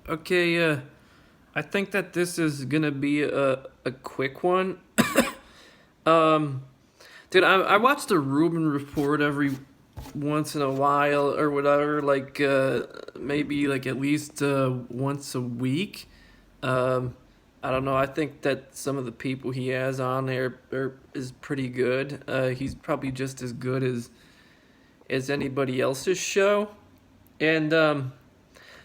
Okay, I think that this is gonna be a quick one. Um, Dude, I watch the Rubin Report every once in a while or whatever, like maybe like at least once a week. Um, I don't know. I think that some of the people he has on there is pretty good. He's probably just as good as anybody else's show. And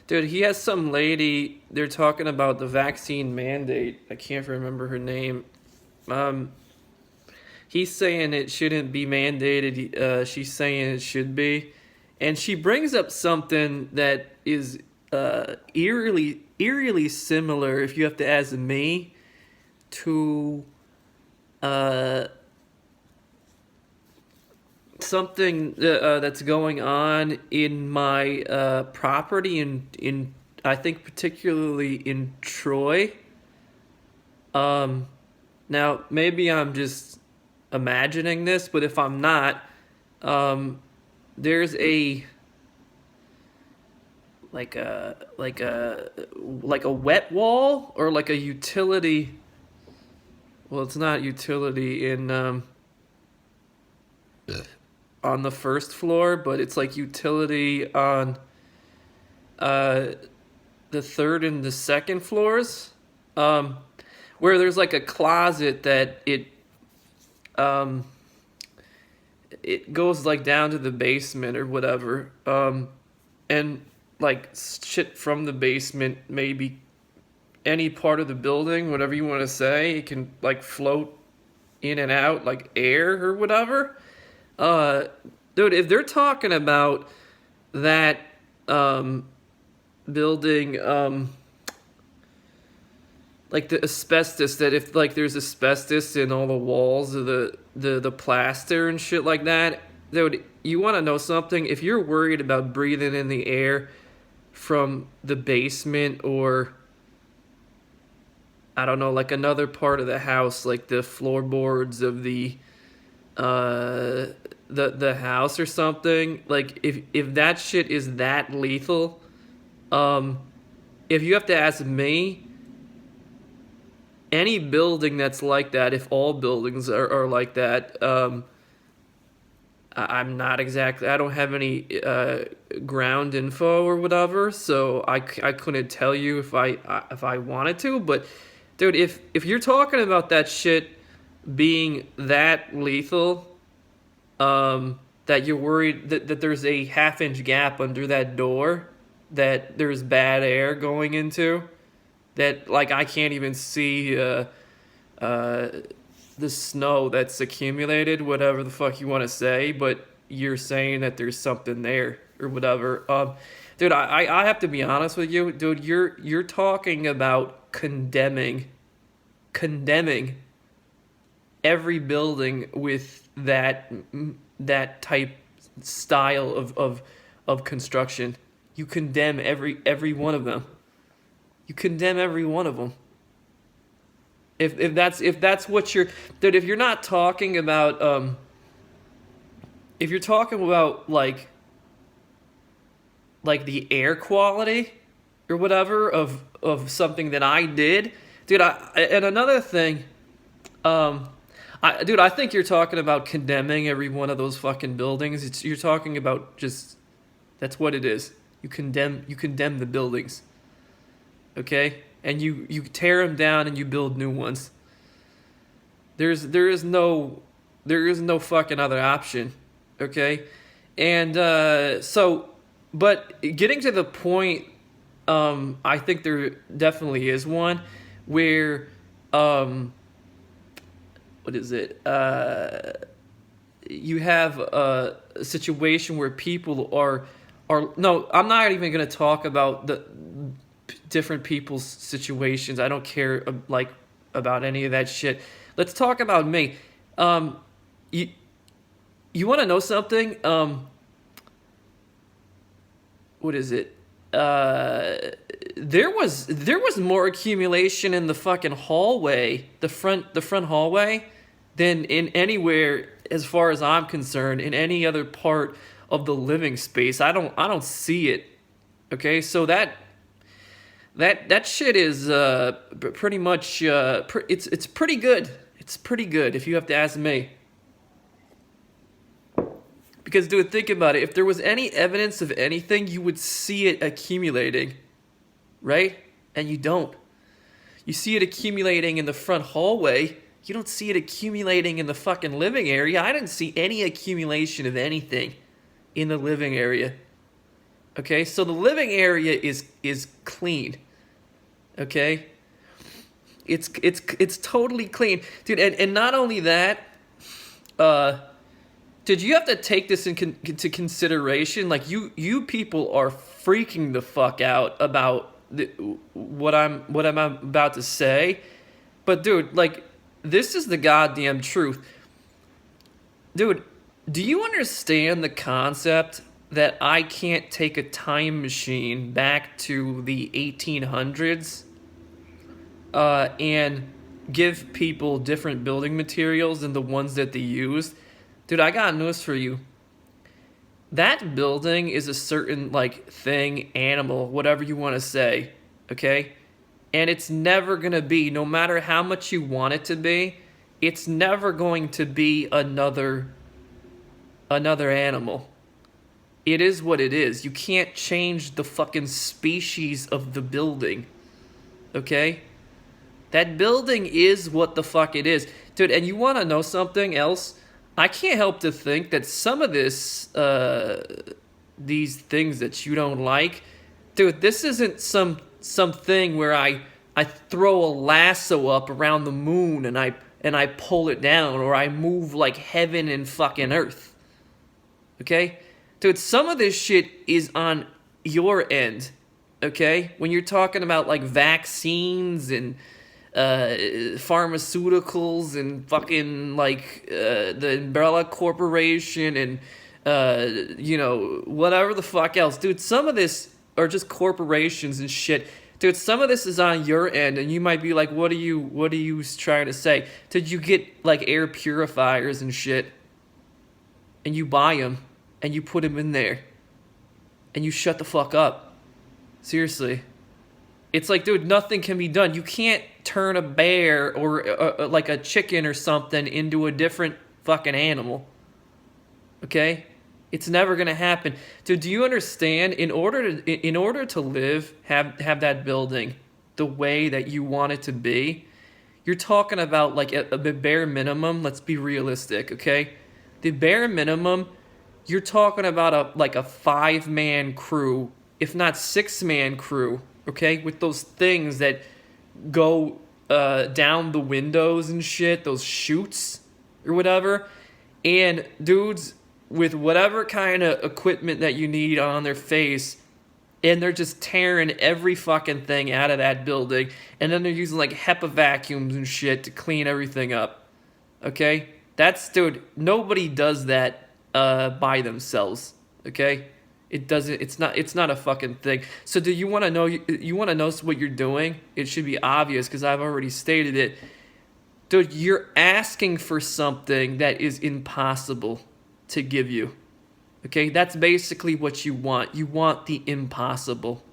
dude, he has some lady. They're talking about the vaccine mandate. I can't remember her name. Um, he's saying it shouldn't be mandated. She's saying it should be, and she brings up something that is eerily similar. If you have to ask me, to uh, something that's going on in my property in I think particularly in Troy. Um, Now maybe I'm just imagining this, but if I'm not, um, there's a like a wet wall or like a utility. Well, it's not utility in on the first floor, but it's like utility on uh, the third and the second floors, um, where there's like a closet that um, it goes like down to the basement or whatever, and like shit from the basement, maybe any part of the building, whatever you want to say, it can like float in and out like air or whatever. Uh, Dude, if they're talking about that um, building, like the asbestos, that if like there's asbestos in all the walls of the plaster and shit like that, dude, you want to know something? If you're worried about breathing in the air from the basement or I don't know, like another part of the house, like the floorboards of uh the house or something, like if that shit is that lethal, um if you have to ask me, any building that's like that, if all buildings are like that, I'm not exactly, I don't have any ground info or whatever, so I couldn't tell you if I wanted to, but dude, if you're talking about that shit being that lethal, that you're worried that there's a half-inch gap under that door that there's bad air going into, that like I can't even see uh, the snow that's accumulated, whatever the fuck you want to say, but you're saying that there's something there or whatever. Dude, I have to be honest with you, dude. You're talking about condemning every building with that type style of construction. You condemn every one of them. You condemn every one of them. If that's what you're, dude, if you're not talking about if you're talking about like the air quality or whatever of something that I did, dude. And another thing, I think you're talking about condemning every one of those fucking buildings. You're talking about just, that's what it is. You condemn the buildings, okay? And you tear them down and you build new ones. There is no fucking other option, okay? And so, but getting to the point, I think there definitely is one where, what is it? You have a situation where people are no. I'm not even gonna talk about the different people's situations. I don't care like about any of that shit. Let's talk about me. Um, you you want to know something? What is it? Uh, there was more accumulation in the fucking hallway, the front hallway, than in anywhere, as far as I'm concerned, in any other part of the living space. I don't see it. Okay, so That shit is pretty much it's pretty good. It's pretty good if you have to ask me. Because dude, think about it. If there was any evidence of anything, you would see it accumulating, right? And you don't. You see it accumulating in the front hallway. You don't see it accumulating in the fucking living area. I didn't see any accumulation of anything in the living area. Okay, so the living area is clean. Okay, it's totally clean, dude. And not only that, did you have to take this into consideration? Like you people are freaking the fuck out about what I'm about to say, but dude, like this is the goddamn truth, dude. Do you understand the concept that I can't take a time machine back to the 1800s and give people different building materials than the ones that they used? Dude, I got news for you. That building is a certain, like, thing, animal, whatever you want to say, okay? And it's never going to be, no matter how much you want it to be, it's never going to be another animal. It is what it is. You can't change the fucking species of the building, okay? That building is what the fuck it is. Dude, and you want to know something else? I can't help to think that some of this, these things that you don't like, dude, this isn't some thing where I throw a lasso up around the moon and I pull it down, or I move like heaven and fucking earth. Okay? Dude, some of this shit is on your end. Okay? When you're talking about like vaccines and pharmaceuticals and fucking like the Umbrella Corporation and you know, whatever the fuck else. Dude, some of this are just corporations and shit. Dude, some of this is on your end, and you might be like, what are you trying to say? Did you get like air purifiers and shit, and you buy them and you put them in there and you shut the fuck up? Seriously. It's like, dude, nothing can be done. You can't turn a bear or like a chicken or something into a different fucking animal. Okay? It's never gonna happen. Dude, do you understand? In order to live, have that building the way that you want it to be, you're talking about like a bare minimum. Let's be realistic, okay? The bare minimum, you're talking about a 5-man crew, if not 6-man crew. Okay, with those things that go down the windows and shit, those chutes or whatever, and dudes with whatever kind of equipment that you need on their face, and they're just tearing every fucking thing out of that building, and then they're using like HEPA vacuums and shit to clean everything up. Okay, dude, nobody does that by themselves. Okay. It doesn't. It's not a fucking thing. So do you want to know? You want to know what you're doing? It should be obvious because I've already stated it, dude. You're asking for something that is impossible to give you. Okay, that's basically what you want. You want the impossible.